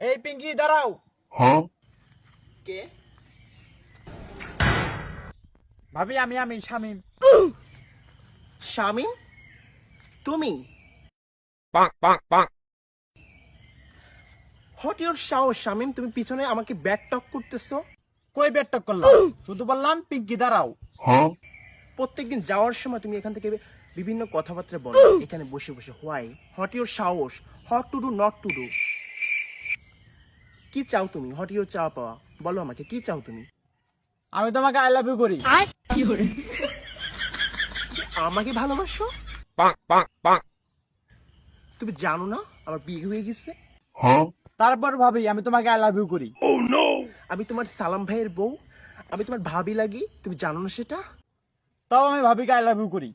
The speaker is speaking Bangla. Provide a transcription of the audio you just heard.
এই পিঙ্কি দাঁড়াও। কে? ভাবি আমি শামিম। শামিম, তুমি? হোয়াট ইউর সাহস শামিম, তুমি পিছনে আমাকে ব্যাড টক করতেছো? কই বেটক করলাম? শুধু বললাম পিঙ্কি দাঁড়াও। প্রত্যেকদিন যাওয়ার সময় তুমি এখান থেকে বিভিন্ন কথাবার্তা বলো এখানে বসে বসে। হোয়াই? হোয়াট ইউর সাহস? What to do not to do? কি চাও তুমি? হোয়াট ইউর চাওয়া পাওয়া বলো আমাকে, কি চাও তুমি? আমি তোমাকে আই লাভ ইউ করি। আমাকে ভালোবাসো? তুমি জানো না আমার বিয়ে হয়ে গেছে? তারপর ভাবি আমি তোমাকে আই লাভ ইউ করি। আমি তোমার সালাম ভাইয়ের বউ, আমি তোমার ভাবি লাগি, তুমি জানো না সেটা? তাও আমি ভাবিকে আই লাভ ইউ করি।